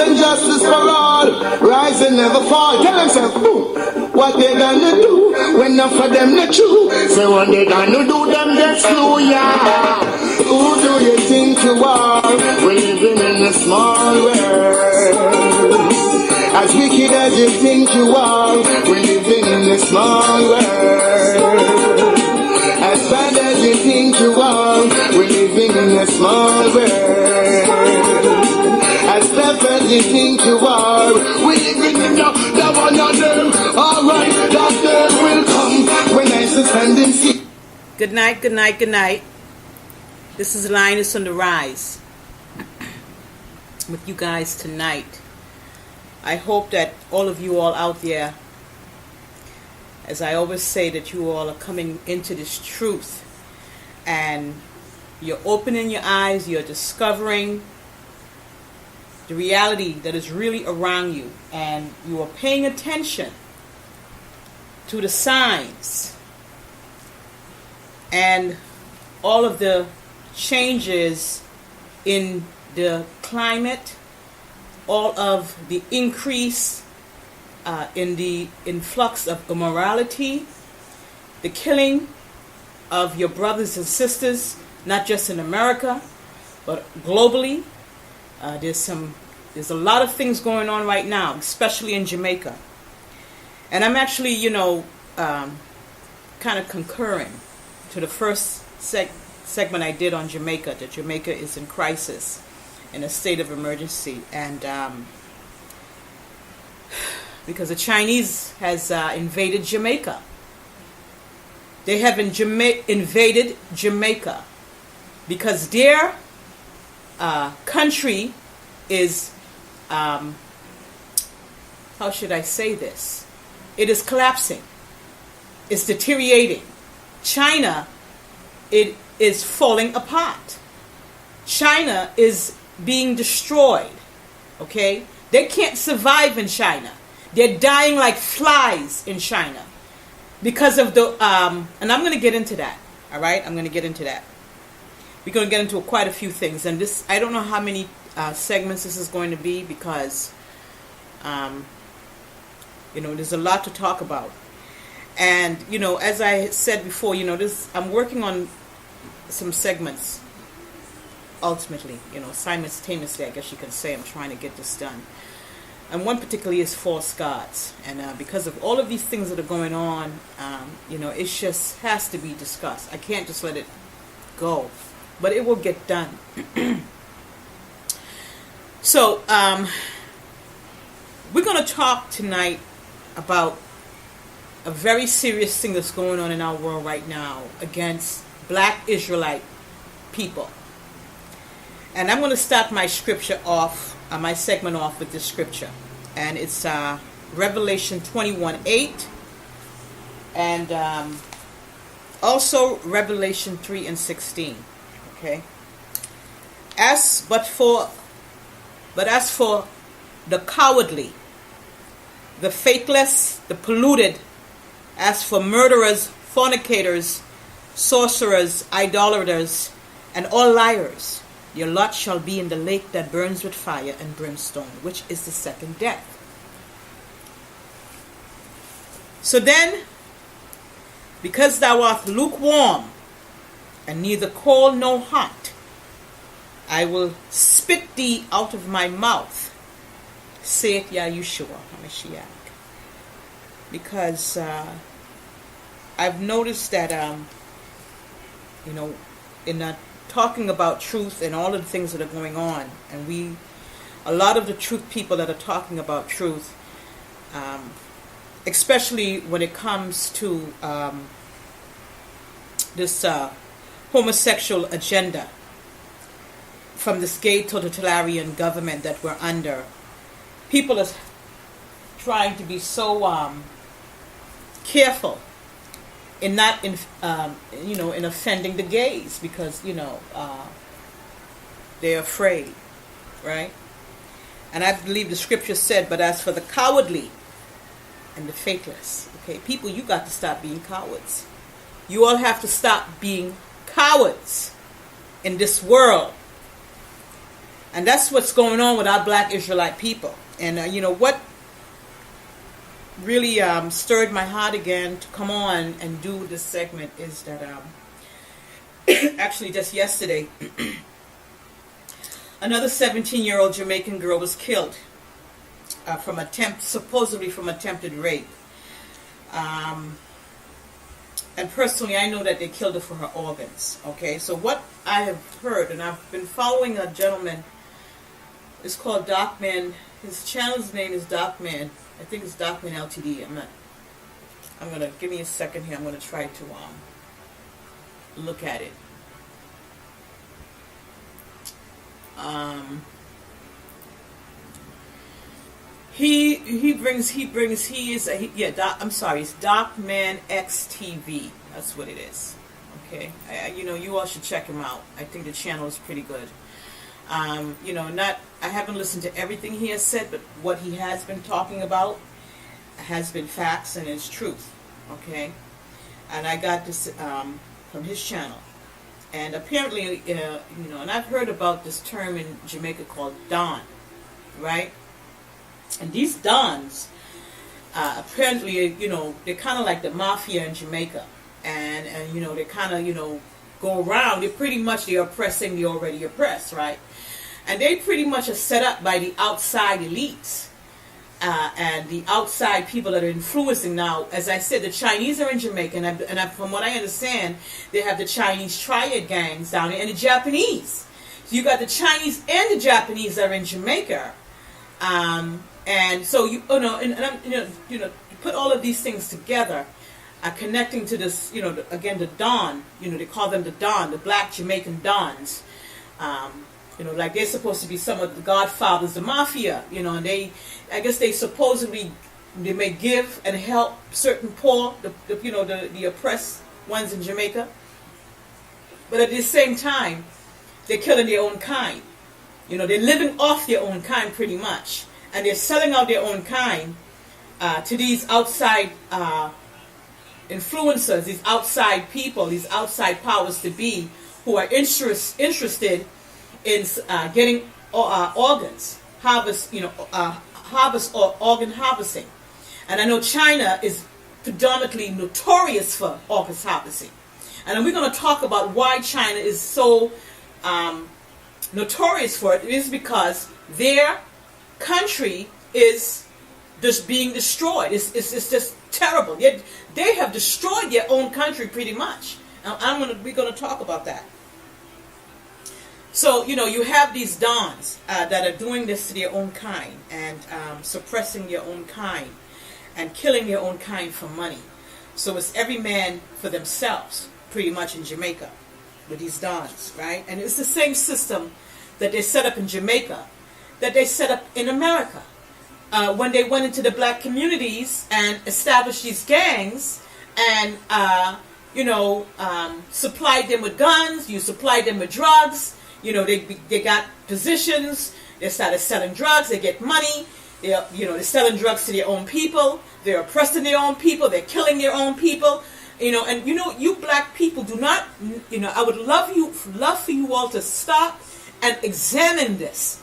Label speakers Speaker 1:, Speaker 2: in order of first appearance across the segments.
Speaker 1: and justice for all. Rise and never fall. Tell themselves, boom, what they gonna do when enough of them not true. Say what they gonna do, them get slew, yeah. Who do you think you are? We're living in a small world. As wicked as you think you are, we're living in a small world. As bad as you think you are, we're living in a small world. As tough as you think you are, we're living in the one of them. Alright, that day will come when I stand and see.
Speaker 2: Good night, good night, good night. This is Lioness on the Rise with you guys tonight. I hope that all of you all out there, as I always say, that you all are coming into this truth and you're opening your eyes, you're discovering the reality that is really around you, and you are paying attention to the signs and all of the changes in the climate, all of the increase in the influx of immorality, the killing of your brothers and sisters, not just in America, but globally. There's a lot of things going on right now, especially in Jamaica. And I'm actually, kind of concurring to the first segment I did on Jamaica, that Jamaica is in crisis, in a state of emergency, and because the Chinese has invaded Jamaica. They have invaded Jamaica because their country is, how should I say this? It is collapsing. It's deteriorating. China, it is falling apart. China is being destroyed. Okay? They can't survive in China. They're dying like flies in China because of the and I'm going to get into that. All right? I'm going to get into that. We're going to get into quite a few things, and this, I don't know how many segments this is going to be, because there's a lot to talk about. And as I said before, I'm working on some segments. Ultimately, simultaneously, I guess you can say, I'm trying to get this done. And one particularly is false gods. And because of all of these things that are going on, it just has to be discussed. I can't just let it go. But it will get done. So, we're going to talk tonight about a very serious thing that's going on in our world right now against black Israelite people. And I'm going to start my scripture off, my segment off with this scripture. And it's Revelation 21:8. And also Revelation 3:16. Okay. As for the cowardly, the faithless, the polluted, as for murderers, fornicators, sorcerers, idolaters, and all liars, your lot shall be in the lake that burns with fire and brimstone, which is the second death. So then, because thou art lukewarm, and neither cold nor hot, I will spit thee out of my mouth, saith Yahushua HaMashiach. Because I've noticed that, in talking about truth and all of the things that are going on, and a lot of the truth people that are talking about truth, especially when it comes to this homosexual agenda from this gay totalitarian government that we're under. People are trying to be so careful in not in offending the gays, because they're afraid, right? And I believe the scripture said, but as for the cowardly and the faithless, okay, people, you got to stop being cowards. You all have to stop being cowards in this world. And that's what's going on with our black Israelite people. And what really stirred my heart again to come on and do this segment is that actually just yesterday, another 17-year-old Jamaican girl was killed supposedly from attempted rape. And personally, I know that they killed her for her organs. Okay, so what I have heard, and I've been following a gentleman, it's called Darkman. His channel's name is Darkman. I think it's Darkman LTD. I'm gonna give me a second here. I'm gonna try to look at it. It's Darkman XTV. That's what it is. Okay, you all should check him out. I think the channel is pretty good. I haven't listened to everything he has said, but what he has been talking about has been facts and is truth. Okay, and I got this from his channel, and apparently, and I've heard about this term in Jamaica called Don, right? And these Dons, apparently, they're kind of like the mafia in Jamaica, and they kind of go around. They're oppressing the already oppressed, right? And they pretty much are set up by the outside elites and the outside people that are influencing. Now, as I said, the Chinese are in Jamaica, and from what I understand, they have the Chinese triad gangs down there, and the Japanese. So you got the Chinese and the Japanese that are in Jamaica. And so you put all of these things together, connecting to this, again, the Don. They call them the Don, the black Jamaican Dons. Like they're supposed to be some of the godfathers, the mafia. And I guess they may give and help certain poor, the oppressed ones in Jamaica. But at the same time, they're killing their own kind. They're living off their own kind pretty much. And they're selling out their own kind to these outside influencers, these outside people, these outside powers to be, who are interested in getting organs, harvest or organ harvesting. And I know China is predominantly notorious for organ harvesting. And then we're going to talk about why China is so notorious for it. It is because their country is just being destroyed. It's just terrible. They have destroyed their own country pretty much. We're going to talk about that. So you have these Dons that are doing this to their own kind and suppressing their own kind and killing their own kind for money. So it's every man for themselves, pretty much in Jamaica, with these Dons, right? And it's the same system that they set up in Jamaica that they set up in America. When they went into the black communities and established these gangs and, supplied them with guns, you supplied them with drugs, they got positions, they started selling drugs, they get money, they're selling drugs to their own people, they're oppressing their own people, they're killing their own people, and you black people do not, I would love for you all to stop and examine this.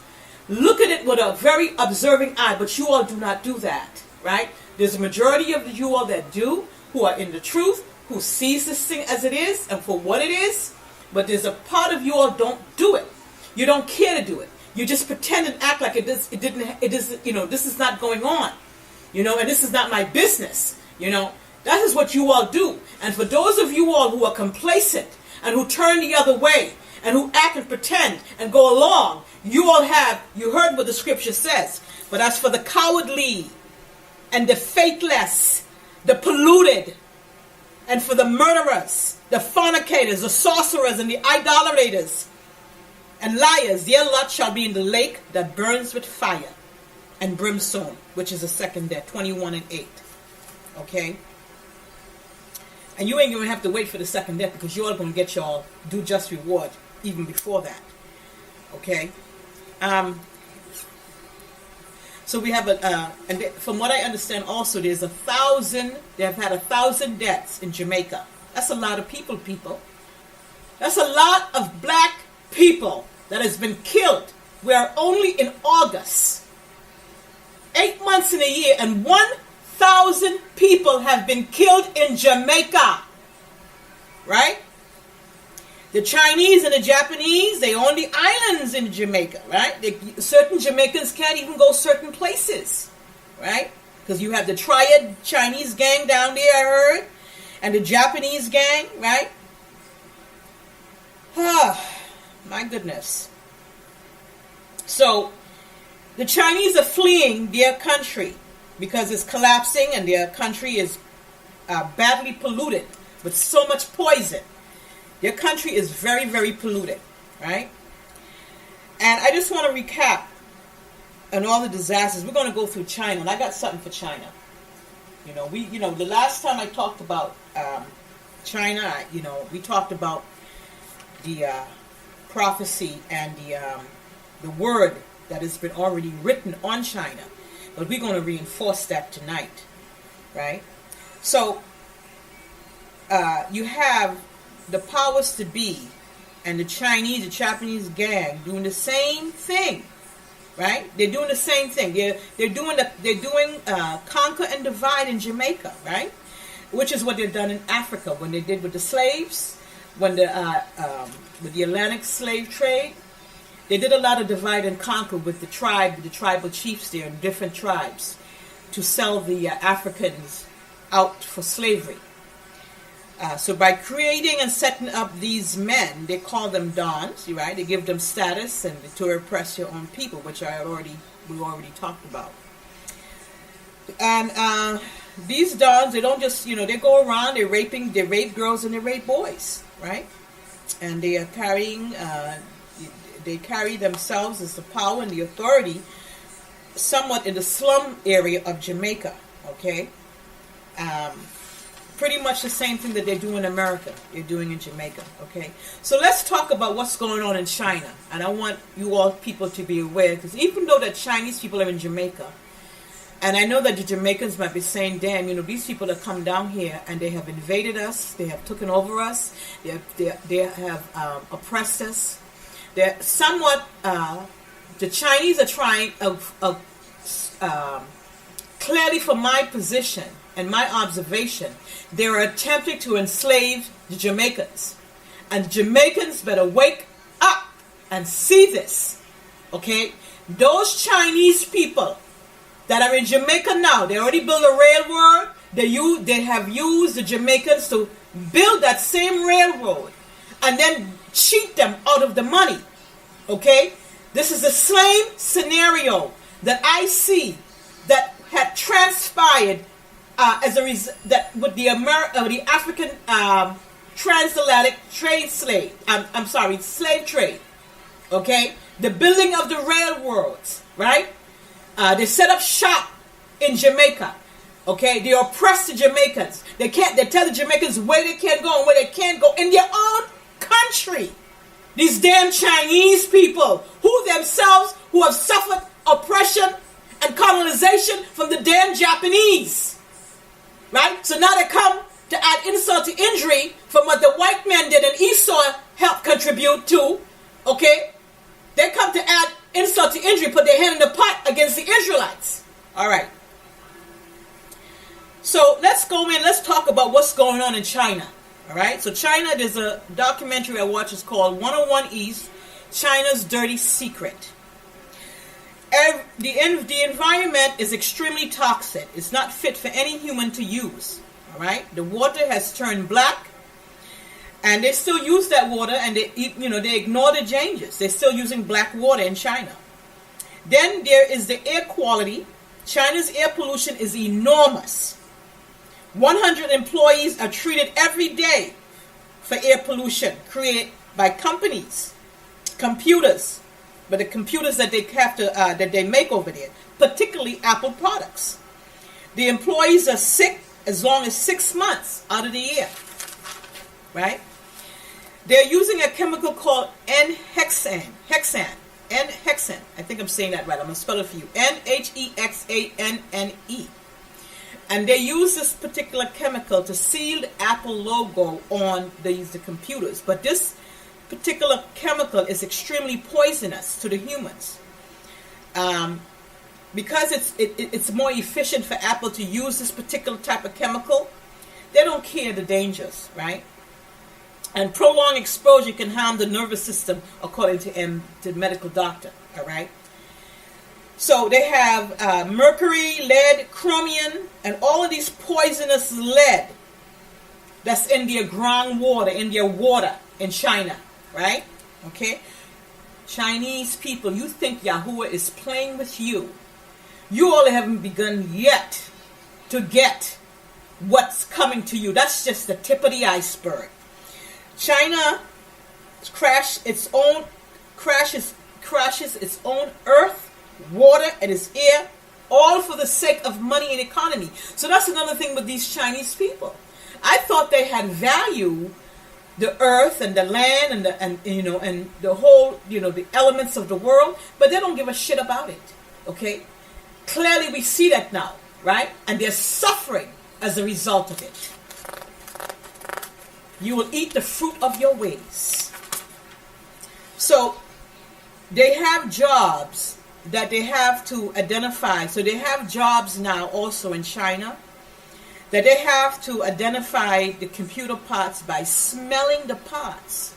Speaker 2: Look at it with a very observing eye, but you all do not do that, right? There's a majority of you all that do, who are in the truth, who sees this thing as it is and for what it is, but there's a part of you all don't do it. You don't care to do it. You just pretend and act like this is not going on, and this is not my business, That is what you all do. And for those of you all who are complacent and who turn the other way and who act and pretend and go along, you heard what the scripture says. But as for the cowardly and the faithless, the polluted, and for the murderers, the fornicators, the sorcerers, and the idolaters, and liars, their lot shall be in the lake that burns with fire and brimstone, which is the second death, 21 and 8. Okay? And you ain't going to have to wait for the second death, because you all going to get your due just reward even before that. Okay? So we have and from what I understand also, they have had 1,000 deaths in Jamaica. That's a lot of people. That's a lot of black people that has been killed We are only in August. 8 months in a year, and 1,000 people have been killed in Jamaica. Right? The Chinese and the Japanese, they own the islands in Jamaica, right? Certain Jamaicans can't even go certain places, right? Because you have the triad Chinese gang down there, I heard, and the Japanese gang, right? My goodness. So, the Chinese are fleeing their country because it's collapsing and their country is badly polluted with so much poison. Their country is very, very polluted, right? And I just want to recap on all the disasters. We're going to go through China, and I got something for China. The last time I talked about China, we talked about the prophecy and the word that has been already written on China. But we're going to reinforce that tonight, right? So, you have the powers to be and the Chinese, the Japanese gang doing the same thing, right? They're doing the same thing. They're doing conquer and divide in Jamaica, right? Which is what they've done in Africa when they did with the slaves, when with the Atlantic slave trade. They did a lot of divide and conquer with the tribal chiefs there in different tribes to sell the Africans out for slavery. So by creating and setting up these men, they call them dons, right? They give them status and to oppress your own people, which we already talked about. And these dons, they don't just, they go around, they rape girls and they rape boys, right? And they are carrying, they carry themselves as the power and the authority somewhat in the slum area of Jamaica, okay? Pretty much the same thing that they do in America, they're doing in Jamaica, okay? So let's talk about what's going on in China. And I want you all people to be aware, because even though the Chinese people are in Jamaica, and I know that the Jamaicans might be saying, damn, these people have come down here and they have invaded us, they have taken over us, they have oppressed us. They're somewhat, the Chinese are trying, clearly from my position and my observation, they're attempting to enslave the Jamaicans. And the Jamaicans better wake up and see this, okay? Those Chinese people that are in Jamaica now, they already built a railroad. They have used the Jamaicans to build that same railroad and then cheat them out of the money, okay? This is the same scenario that I see that had transpired as a result that with the African transatlantic slave trade, okay? The building of the railroads, right? They set up shop in Jamaica, okay? They oppress the Jamaicans. They tell the Jamaicans where they can go and where they can't go in their own country. These damn Chinese people who have suffered oppression and colonization from the damn Japanese. Right? So now they come to add insult to injury from what the white man did and Esau helped contribute to. Okay? They come to add insult to injury, put their hand in the pot against the Israelites. Alright. So let's go in, let's talk about what's going on in China. Alright? So China, there's a documentary I watch, it's called 101 East, China's Dirty Secret. The environment is extremely toxic. It's not fit for any human to use. All right, the water has turned black, and they still use that water, and they ignore the changes. They're still using black water in China. Then there is the air quality. China's air pollution is enormous. 100 employees are treated every day for air pollution created by companies, computers. But the computers that they have to that they make over there, particularly Apple products. The employees are sick as long as 6 months out of the year. Right? They're using a chemical called N-hexane. N-hexane. I think I'm saying that right. I'm going to spell it for you. N-H-E-X-A-N-N-E. And they use this particular chemical to seal the Apple logo on the computers. But this particular chemical is extremely poisonous to the humans. Because it's more efficient for Apple to use this particular type of chemical, they don't care the dangers, right? And prolonged exposure can harm the nervous system, according to the medical doctor, all right? So they have mercury, lead, chromium, and all of these poisonous lead that's in their groundwater, in their water in China, right? Okay? Chinese people, you think Yahuwah is playing with you. You all haven't begun yet to get what's coming to you. That's just the tip of the iceberg. China crashes its own earth, water, and its air, all for the sake of money and economy. So that's another thing with these Chinese people. I thought they had value the earth and the land and the whole, the elements of the world, but they don't give a shit about it. Okay? Clearly we see that now, right? And they're suffering as a result of it. You will eat the fruit of your ways. So they have jobs that they have to identify. So they have jobs now also in China that they have to identify the computer parts by smelling the parts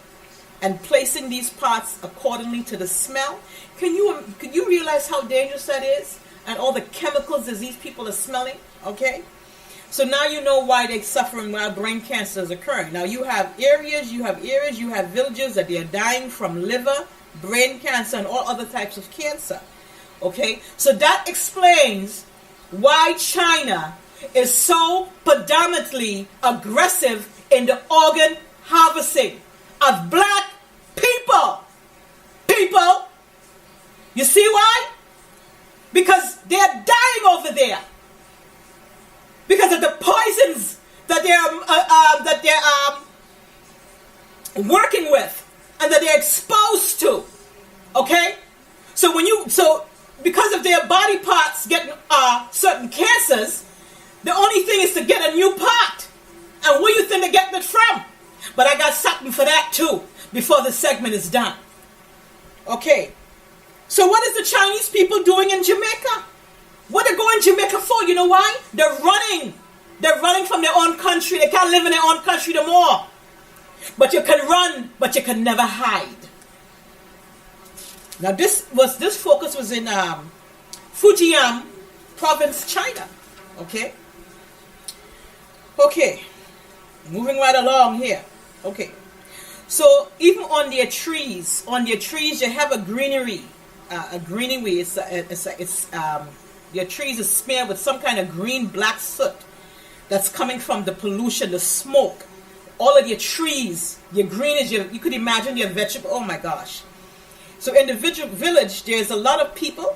Speaker 2: and placing these parts accordingly to the smell. Can you realize how dangerous that is? And all the chemicals that these people are smelling, okay? So now you know why they're suffering while brain cancer is occurring. Now you have areas, you have villages that they are dying from liver, brain cancer, and all other types of cancer, okay? So that explains why China is so predominantly aggressive in the organ harvesting of black people. People, you see why? Because they're dying over there. Because of the poisons that they're working with and that they're exposed to. Okay? So because of their body parts getting certain cancers, the only thing is to get a new part. And where you think they're getting it from? But I got something for that too before the segment is done. Okay. So what is the Chinese people doing in Jamaica? What they're going to Jamaica for? You know why? They're running. They're running from their own country. They can't live in their own country no more. But you can run, but you can never hide. Now this focus was in Fujian province, China. Okay. Okay. Moving right along here. Okay. So even on their trees you have a greenery. Your trees are smeared with some kind of green black soot that's coming from the pollution, the smoke. All of your trees, your greenage, you could imagine your vegetable. Oh my gosh. So in the village, there's a lot of people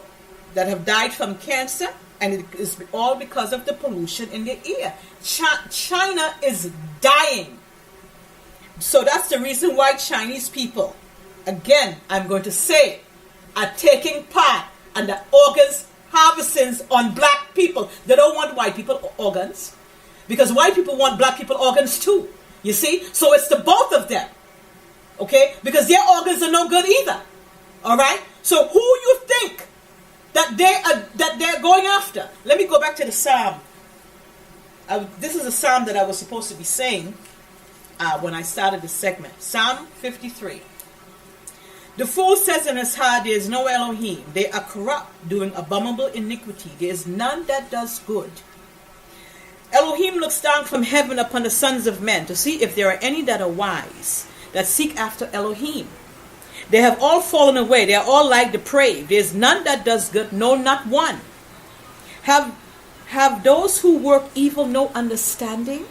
Speaker 2: that have died from cancer, and it is all because of the pollution in the air. China is dying. So that's the reason why Chinese people, again, I'm going to say, are taking part in the organs harvestings on black people. They don't want white people organs, because white people want black people organs too. You see? So it's the both of them. Okay? Because their organs are no good either. Alright? So who you think that they're going after? Let me go back to the Psalm. This is a Psalm that I was supposed to be saying when I started the segment. Psalm 53. The fool says in his heart, there is no Elohim. They are corrupt, doing abominable iniquity. There is none that does good. Elohim looks down from heaven upon the sons of men to see if there are any that are wise, that seek after Elohim. They have all fallen away. They are all like depraved. There is none that does good, no, not one. Have those who work evil no understanding?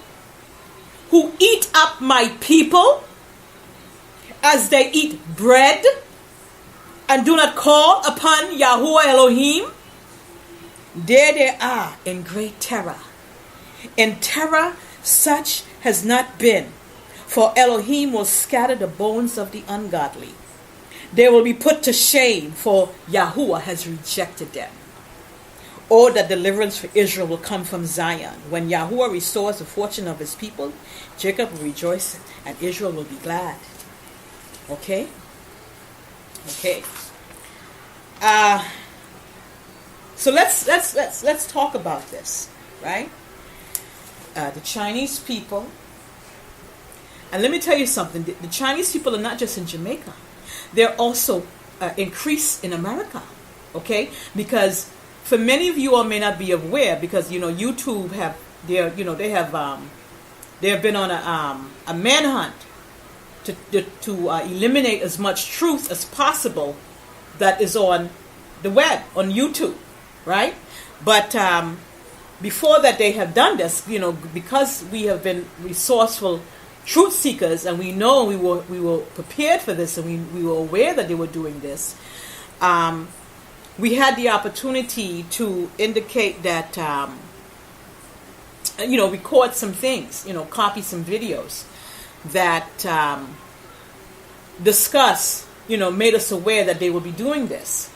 Speaker 2: Who eat up my people as they eat bread, and do not call upon Yahuwah Elohim? There they are in great terror. In terror such has not been, for Elohim will scatter the bones of the ungodly. They will be put to shame, for Yahuwah has rejected them. Oh, that deliverance for Israel will come from Zion. When Yahuwah restores the fortune of his people, Jacob will rejoice and Israel will be glad. Okay? Okay. So let's talk about this, right? The Chinese people, and let me tell you something. The Chinese people are not just in Jamaica; they're also increased in America. Okay, because for many of you all may not be aware, because YouTube they have been on a manhunt to eliminate as much truth as possible that is on the web, on YouTube, right? But before that, they have done this, because we have been resourceful truth seekers, and we know we were prepared for this, and we were aware that they were doing this. We had the opportunity to indicate that, record some things, copy some videos that discuss, made us aware that they would be doing this.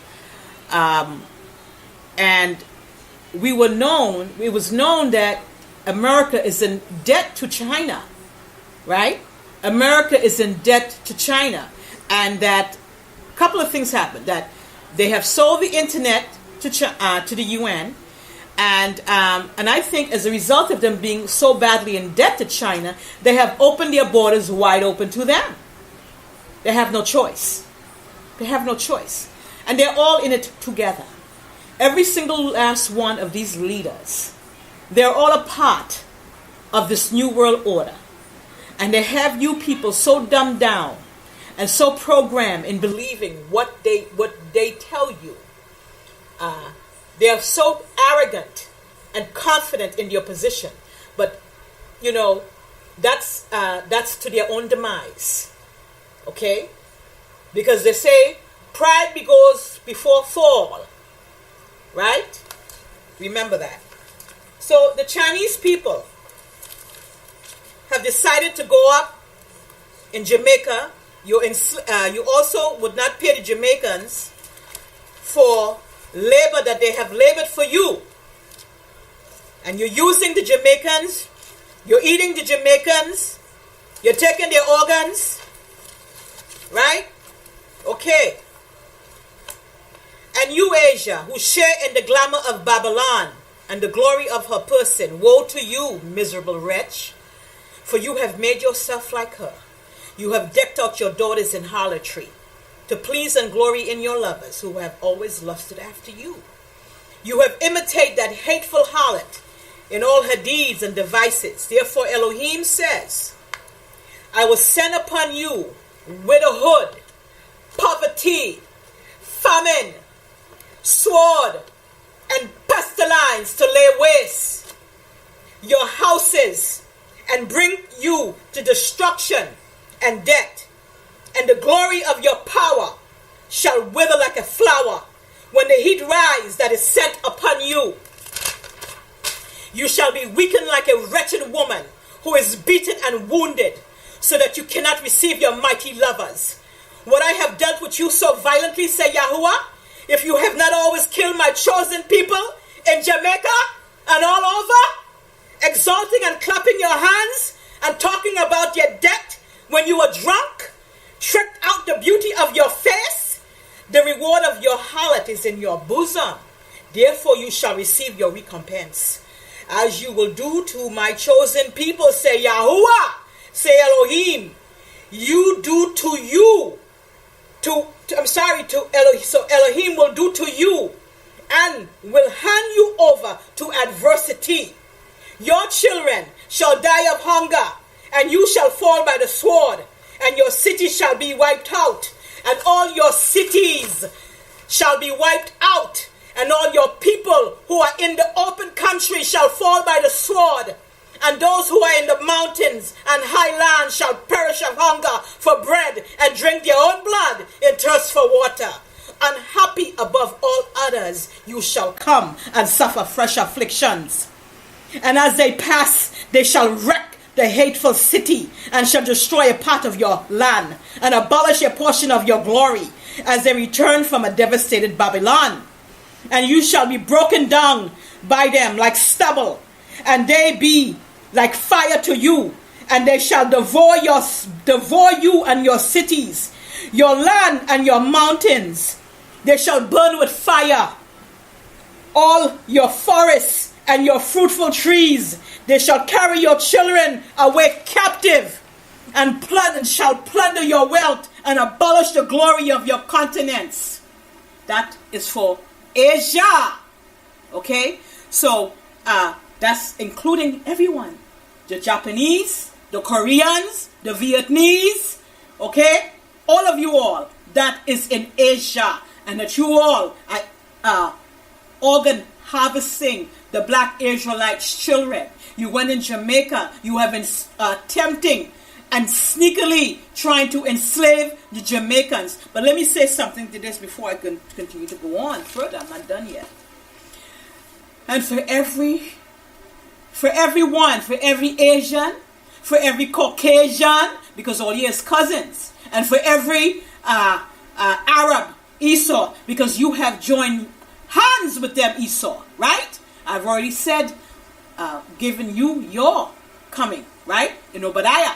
Speaker 2: And it was known that America is in debt to China, right? America is in debt to China. And that a couple of things happened. That they have sold the internet to the UN. And I think as a result of them being so badly in debt to China, they have opened their borders wide open to them. They have no choice. They have no choice. And they're all in it together. Every single last one of these leaders, they're all a part of this new world order. And they have you people so dumbed down and so programmed in believing what they tell you. They are so arrogant and confident in their position. But, that's to their own demise. Okay? Because they say pride goes before fall. Right? Remember that. So the Chinese people have decided to go up in Jamaica. You also would not pay the Jamaicans for labor that they have labored for you. And you're using the Jamaicans. You're eating the Jamaicans. You're taking their organs. Right? Okay. And you, Asia, who share in the glamour of Babylon and the glory of her person, woe to you, miserable wretch, for you have made yourself like her. You have decked out your daughters in harlotry, to please and glory in your lovers, who have always lusted after you. You have imitated that hateful harlot in all her deeds and devices. Therefore Elohim says, I will send upon you widowhood, poverty, famine, sword, and pestilence to lay waste your houses and bring you to destruction and death. And the glory of your power shall wither like a flower when the heat rise that is sent upon you. You shall be weakened like a wretched woman who is beaten and wounded, so that you cannot receive your mighty lovers. What I have dealt with you so violently, say Yahuwah, if you have not always killed my chosen people in Jamaica and all over, exalting and clapping your hands and talking about your debt when you were drunk, tricked out the beauty of your face, the reward of your harlot is in your bosom. Therefore you shall receive your recompense. As you will do to my chosen people, say Yahuwah, say Elohim, you do to you. So Elohim will do to you and will hand you over to adversity. Your children shall die of hunger, and you shall fall by the sword, and your city shall be wiped out, and all your cities shall be wiped out, and all your people who are in the open country shall fall by the sword, and those who are in the mountains and high land shall perish of hunger for bread and drink their own blood in thirst for water. Unhappy above all others, you shall come and suffer fresh afflictions. And as they pass, they shall wreck the hateful city and shall destroy a part of your land and abolish a portion of your glory as they return from a devastated Babylon. And you shall be broken down by them like stubble, and they be like fire to you, and they shall devour you and your cities, Your land and your mountains, they shall burn with fire. All your forests and your fruitful trees, they shall carry your children away captive, and shall plunder your wealth and abolish the glory of your continents. That is for Asia. Okay? So, that's including everyone. The Japanese, the Koreans, the Vietnamese, okay? All of you all. That is in Asia. And that you all are organ harvesting the black Israelites' children. You went in Jamaica. You have been attempting and sneakily trying to enslave the Jamaicans. But let me say something to this before I can continue to go on further. I'm not done yet. And for everyone, for every Asian, for every Caucasian, because all you is cousins, and for every Arab, Esau, because you have joined hands with them, Esau, right? I've already said, given you your coming, right? In Obadiah.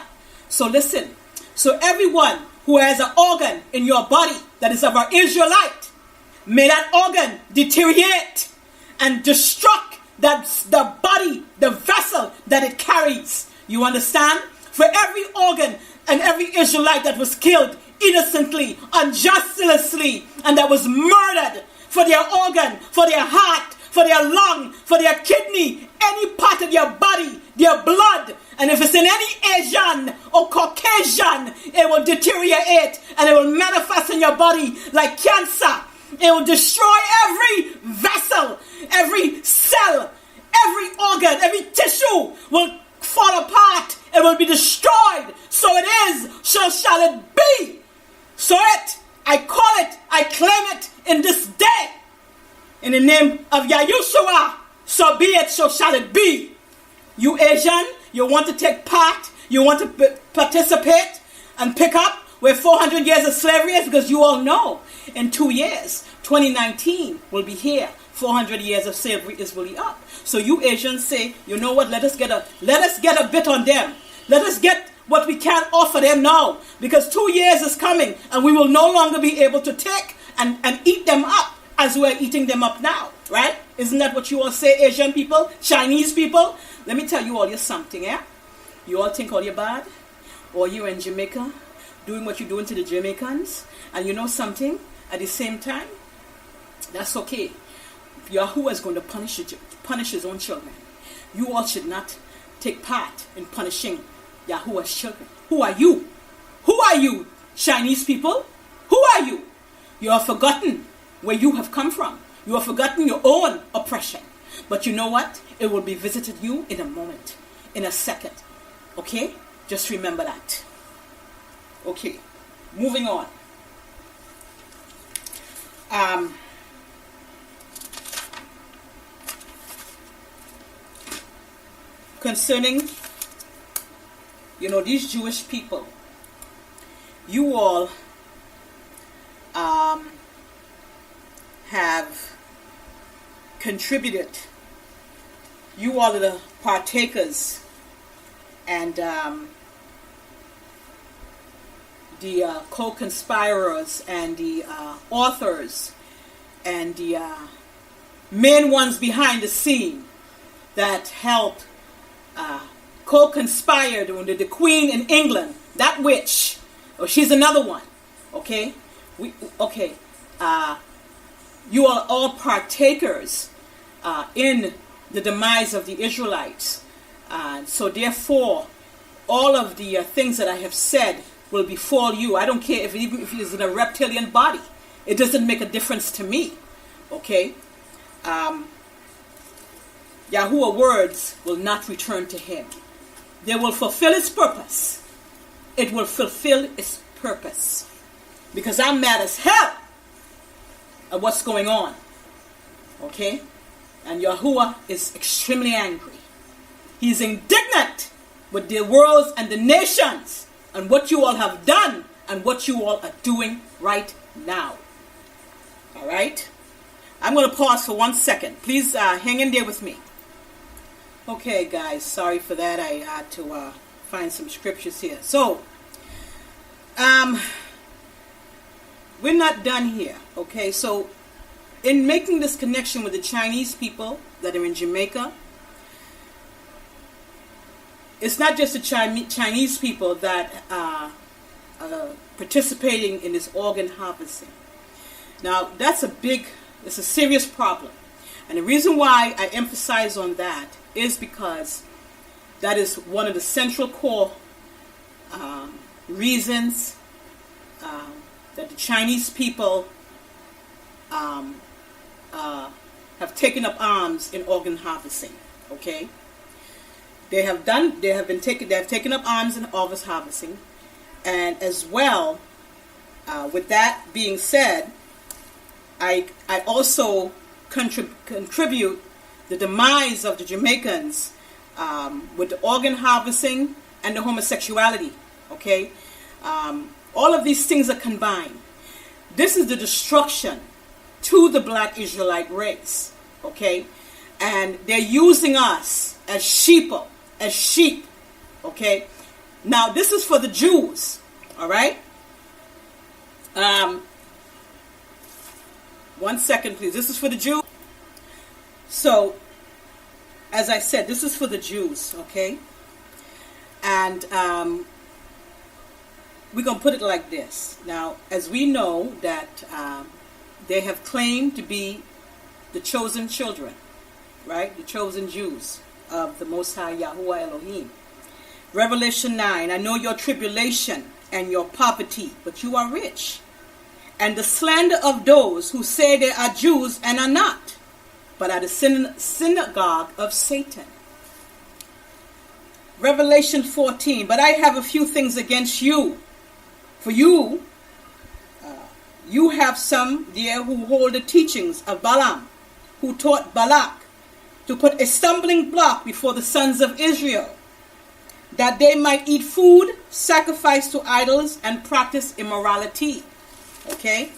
Speaker 2: So listen, so everyone who has an organ in your body that is of an Israelite, may that organ deteriorate and destruct the body, the vessel that it carries. You understand? For every organ and every Israelite that was killed innocently, unjustly, and that was murdered for their organ, for their heart, for their lung, for their kidney, any part of their body, their blood, and if it's in any Asian or Caucasian, it will deteriorate and it will manifest in your body like cancer. It will destroy every vessel, every cell, every organ, every tissue will fall apart. It will be destroyed. So it is, so shall it be. So I call it, I claim it in this day. In the name of Yahushua, so be it, so shall it be. You Asian, you want to take part, you want to participate and pick up where 400 years of slavery is, because you all know in 2 years, 2019 will be here. 400 years of slavery is really up. So you Asians say, you know what, let us get a bit on them. Let us get what we can offer them now, because 2 years is coming and we will no longer be able to take and eat them up as we are eating them up now, right? Isn't that what you all say, Asian people, Chinese people? Let me tell you all something, yeah? You all think all you're bad, or you're in Jamaica doing what you're doing to the Jamaicans, and you know something, at the same time, that's okay. Yahuwah is going to punish his own children. You all should not take part in punishing Yahuwah's children. Who are you? Who are you, Chinese people? Who are you? You have forgotten where you have come from. You have forgotten your own oppression. But you know what? It will be visited you in a moment, in a second. Okay? Just remember that. Okay. Moving on. Concerning, these Jewish people, you all have contributed. You all are the partakers and the co-conspirators and the authors and the main ones behind the scene that helped co-conspired under the Queen in England, that witch. Oh, she's another one. Okay? You are all partakers in the demise of the Israelites. So therefore, all of the things that I have said will befall you. I don't care even if it's in a reptilian body. It doesn't make a difference to me. Okay? Yahuwah's words will not return to him. They will fulfill its purpose. It will fulfill its purpose. Because I'm mad as hell at what's going on. Okay? And Yahuwah is extremely angry. He's indignant with the worlds and the nations and what you all have done and what you all are doing right now. Alright? I'm going to pause for 1 second. Please hang in there with me. Okay, guys, sorry for that. I had to find some scriptures here. So, we're not done here, okay? So in making this connection with the Chinese people that are in Jamaica, it's not just the Chinese people that are participating in this organ harvesting. Now, it's a serious problem. And the reason why I emphasize on that is because that is one of the central core reasons that the Chinese people have taken up arms in organ harvesting. Okay, they have taken up arms in organ harvesting, and as well, with that being said, I also contribute the demise of the Jamaicans with the organ harvesting and the homosexuality. Okay, all of these things are combined. This is the destruction to the black Israelite race. Okay, and they're using us as sheep. Okay, now this is for the Jews. All right. One second, please. This is for the Jews. So, as I said, this is for the Jews, okay? And we're going to put it like this. Now, as we know that they have claimed to be the chosen children, right? The chosen Jews of the Most High Yahuwah Elohim. Revelation 9, I know your tribulation and your poverty, but you are rich. And the slander of those who say they are Jews and are not, but are the synagogue of Satan. Revelation 14, but I have a few things against you. For you have some there who hold the teachings of Balaam, who taught Balak to put a stumbling block before the sons of Israel, that they might eat food sacrificed to idols and practice immorality. Okay,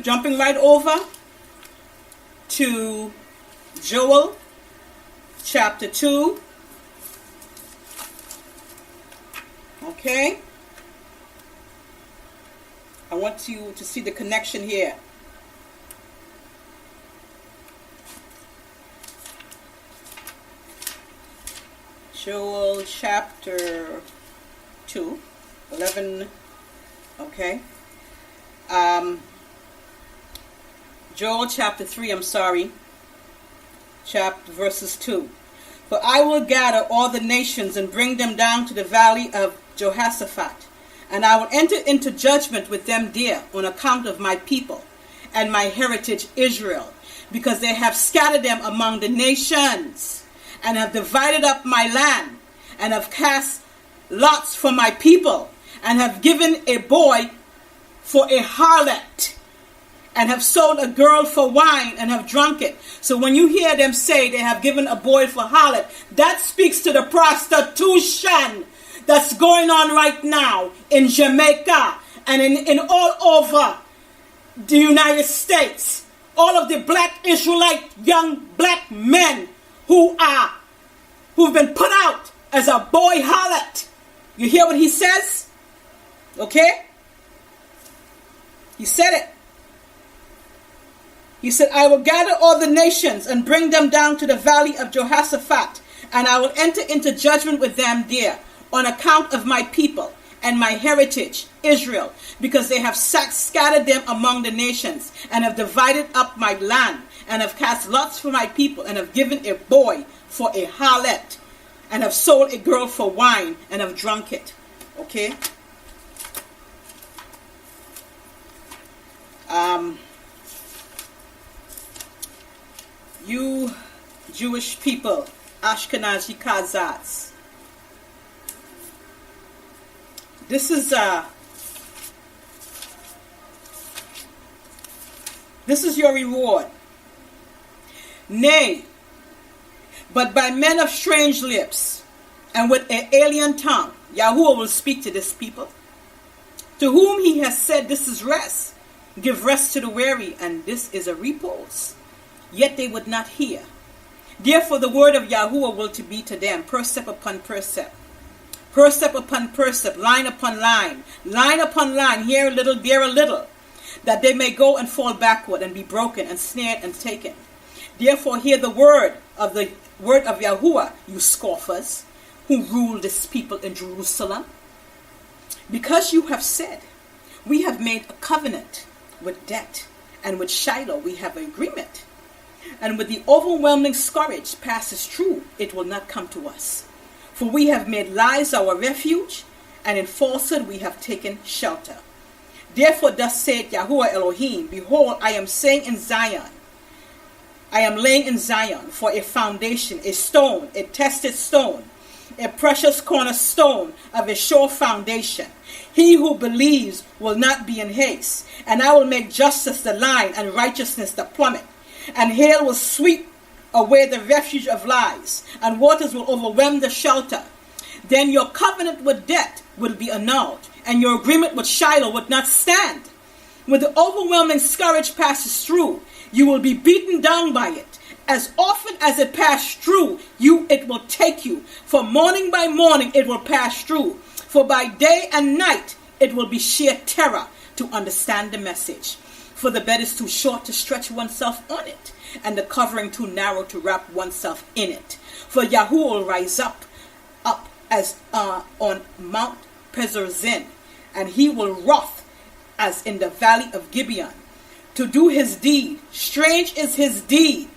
Speaker 2: jumping right over to Joel chapter 2. Okay, I want you to see the connection here. Joel chapter 2, 11. Okay. Joel chapter 3, chapter verses 2. For I will gather all the nations and bring them down to the valley of Jehoshaphat, and I will enter into judgment with them there on account of my people and my heritage Israel, because they have scattered them among the nations, and have divided up my land, and have cast lots for my people, and have given a boy for a harlot, and have sold a girl for wine, and have drunk it. So when you hear them say they have given a boy for harlot, that speaks to the prostitution that's going on right now in Jamaica and in all over the United States. All of the black Israelite young black men who've been put out as a boy harlot. You hear what he says? Okay? He said it. He said, I will gather all the nations and bring them down to the valley of Jehoshaphat, and I will enter into judgment with them there on account of my people and my heritage, Israel, because they have scattered them among the nations, and have divided up my land, and have cast lots for my people, and have given a boy for a harlot, and have sold a girl for wine, and have drunk it. Okay? You Jewish people, Ashkenazi Khazars, this is your reward. Nay, but by men of strange lips and with an alien tongue, Yahuwah will speak to this people, to whom he has said, this is rest. Give rest to the weary, and this is a repose. Yet they would not hear. Therefore the word of Yahuwah will to be to them, precept upon precept, precept upon precept, line upon line, line upon line, here a little, there a little, that they may go and fall backward and be broken and snared and taken. Therefore hear the word of Yahuwah, you scoffers, who rule this people in Jerusalem. Because you have said, we have made a covenant with debt, and with Shiloh we have an agreement. And with the overwhelming scourge passes through, it will not come to us. For we have made lies our refuge, and in falsehood we have taken shelter. Therefore thus saith Yahuwah Elohim, behold, I am laying in Zion for a foundation, a stone, a tested stone, a precious cornerstone of a sure foundation. He who believes will not be in haste, and I will make justice the line and righteousness the plummet. And hail will sweep away the refuge of lies, and waters will overwhelm the shelter. Then your covenant with debt will be annulled, and your agreement with Shiloh would not stand. When the overwhelming scourge passes through, you will be beaten down by it. As often as it passed through you, it will take you. For morning by morning it will pass through. For by day and night it will be sheer terror to understand the message. For the bed is too short to stretch oneself on it, and the covering too narrow to wrap oneself in it. For Yahuwah will rise up as on Mount Pezorzin, and he will wrath as in the valley of Gibeon, to do his deed. Strange is his deed,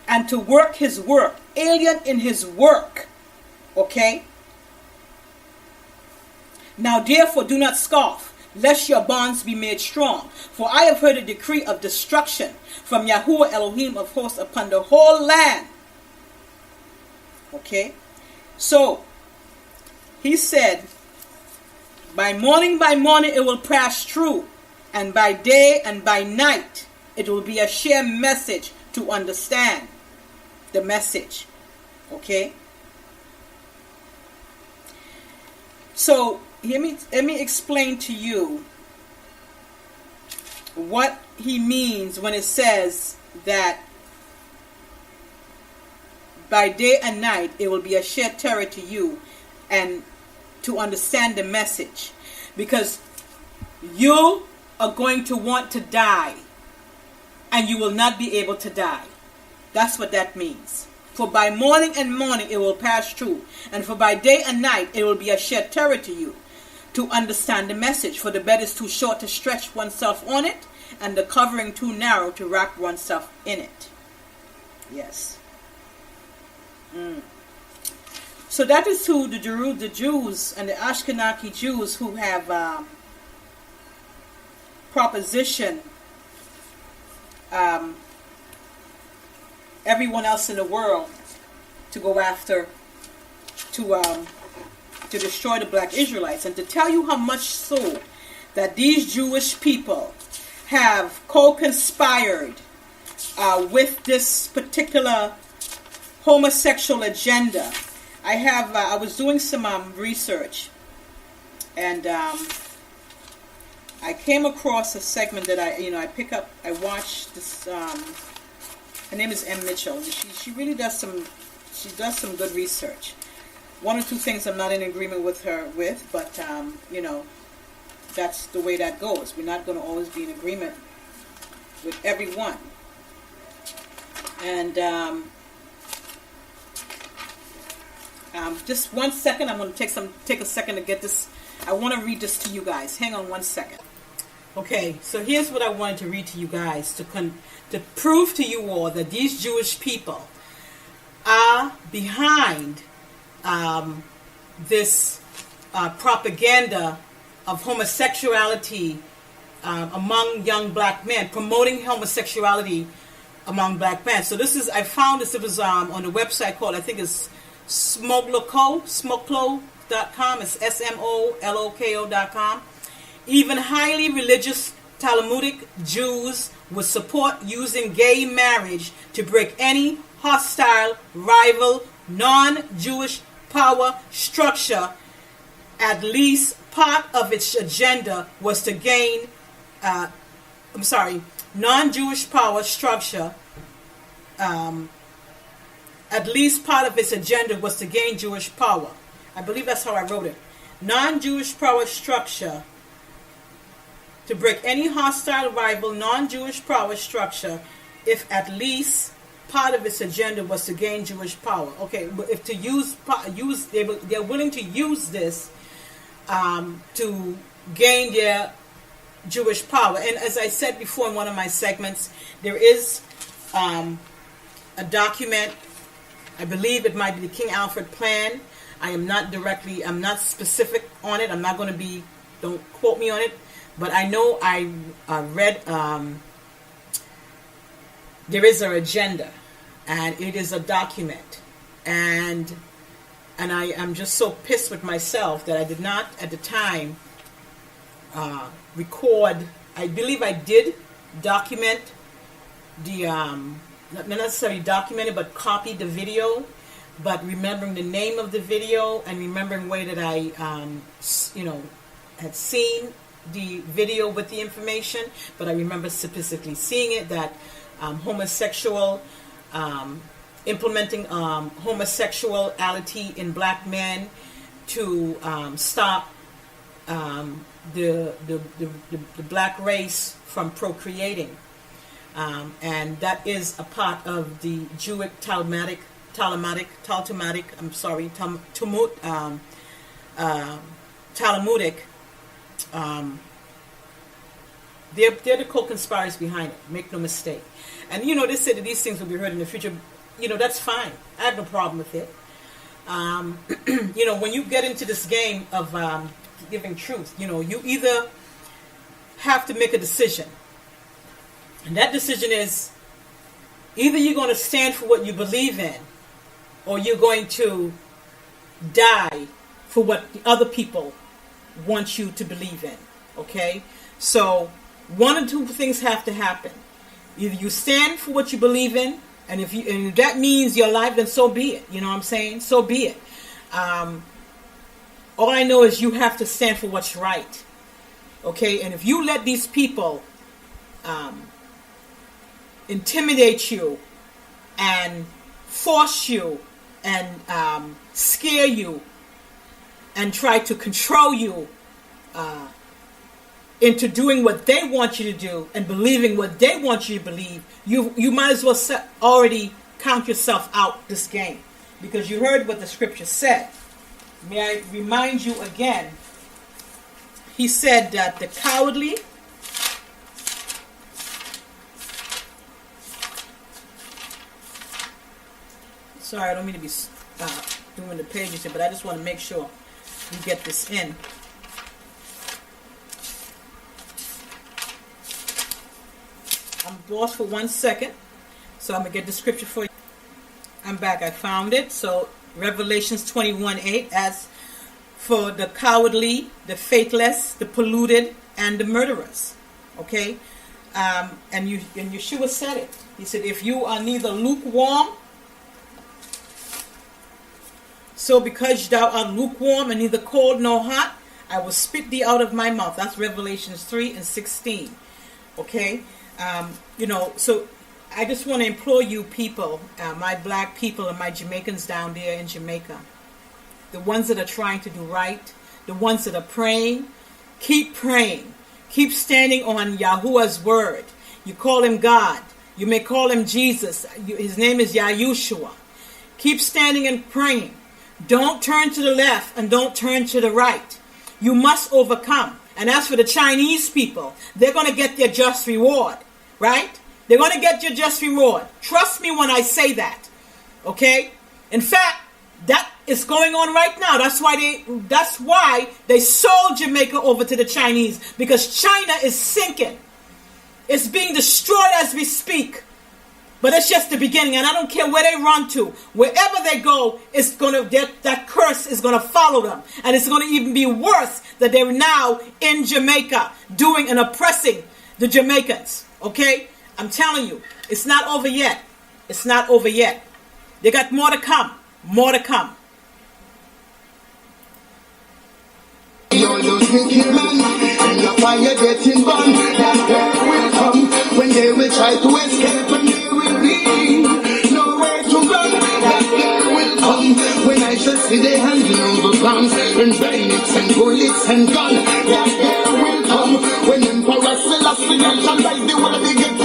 Speaker 2: and to work his work, alien in his work. Okay? Now therefore do not scoff, lest your bonds be made strong. For I have heard a decree of destruction from Yahuwah Elohim of hosts upon the whole land. Okay? So, he said, by morning it will pass through, and by day and by night it will be a sheer message to understand the message. Okay? So, let me explain to you what he means when it says that by day and night it will be a sheer terror to you and to understand the message, because you are going to want to die and you will not be able to die. That's what that means. For by morning it will pass through, and for by day and night it will be a sheer terror to you to understand the message. For the bed is too short to stretch oneself on it, and the covering too narrow to wrap oneself in it. Yes. So that is to the Jews and the Ashkenazi Jews who have propositioned everyone else in the world to go after, to destroy the black Israelites. And to tell you how much so that these Jewish people have co-conspired with this particular homosexual agenda. I was doing some research, and I came across a segment that I watched this. Her name is M. Mitchell. She really does some good research. One or two things I'm not in agreement with her with, but that's the way that goes. We're not going to always be in agreement with everyone. And just 1 second. I'm going to take a second to get this. I want to read this to you guys. Hang on 1 second. Okay, so here's what I wanted to read to you guys to prove to you all that these Jewish people are behind this propaganda of homosexuality among young black men, promoting homosexuality among black men. So I found this, it was on the website called, I think it's smoklo.com. It's SMOLOKO.com. Even highly religious Talmudic Jews would support using gay marriage to break any hostile, rival, non-Jewish power structure. At least part of its agenda was to gain, non-Jewish power structure. At least part of its agenda was to gain Jewish power. I believe that's how I wrote it. Non-Jewish power structure to break any hostile rival non-Jewish power structure if at least part of its agenda was to gain Jewish power. Okay, if to they're willing to use this to gain their Jewish power. And as I said before in one of my segments, there is a document, I believe it might be the King Alfred Plan. I'm not specific on it. I'm not going to be, don't quote me on it, but I know I read, there is an agenda, and it is a document, and I am just so pissed with myself that I did not at the time record. I believe I did document the not necessarily document it, but copy the video, but remembering the name of the video and remembering way that I had seen the video with the information, but I remember specifically seeing it that homosexual, implementing homosexuality in black men to stop the black race from procreating, and that is a part of the Jewish Talmudic. They're the co-conspirators behind it. Make no mistake. And they say that these things will be heard in the future. That's fine. I have no problem with it. When you get into this game of giving truth, you either have to make a decision. And that decision is either you're going to stand for what you believe in, or you're going to die for what the other people want you to believe in. Okay? So one or two things have to happen. Either you stand for what you believe in, and if that means your life, then so be it. You know what I'm saying? So be it. All I know is you have to stand for what's right. Okay? And if you let these people intimidate you and force you and scare you and try to control you into doing what they want you to do and believing what they want you to believe, you might as well already count yourself out this game, because you heard what the scripture said. May I remind you again? He said that the cowardly, sorry, I don't mean to be doing the pages here, but I just want to make sure we get this in. I'm lost for 1 second, so I'm going to get the scripture for you. I'm back. I found it. So Revelations 21:8, as for the cowardly, the faithless, the polluted, and the murderers. Okay? And Yeshua said it. He said, if you are neither lukewarm, so because thou art lukewarm and neither cold nor hot, I will spit thee out of my mouth. That's Revelations 3:16. Okay? So I just want to implore you people, my black people and my Jamaicans down there in Jamaica, the ones that are trying to do right, the ones that are praying, keep praying. Keep standing on Yahuwah's word. You call him God. You may call him Jesus. His name is Yahushua. Keep standing and praying. Don't turn to the left and don't turn to the right. You must overcome. And as for the Chinese people, they're going to get their just reward. Right? They're going to get your just reward. Trust me when I say that. Okay? In fact, that is going on right now. That's why they sold Jamaica over to the Chinese, because China is sinking. It's being destroyed as we speak. But it's just the beginning, and I don't care where they run to. Wherever they go, that curse is going to follow them. And it's going to even be worse that they're now in Jamaica doing and oppressing the Jamaicans. Okay? I'm telling you, it's not over yet. It's not over yet. They got more to come. More to come.
Speaker 1: You're wicked man, and your fire getting burned. That day will come when they will try to escape, and there will be nowhere to run. That day will come when I shall see they handing over guns and bayonets and bullets and guns. That day will come when empire investigation, rise the way they get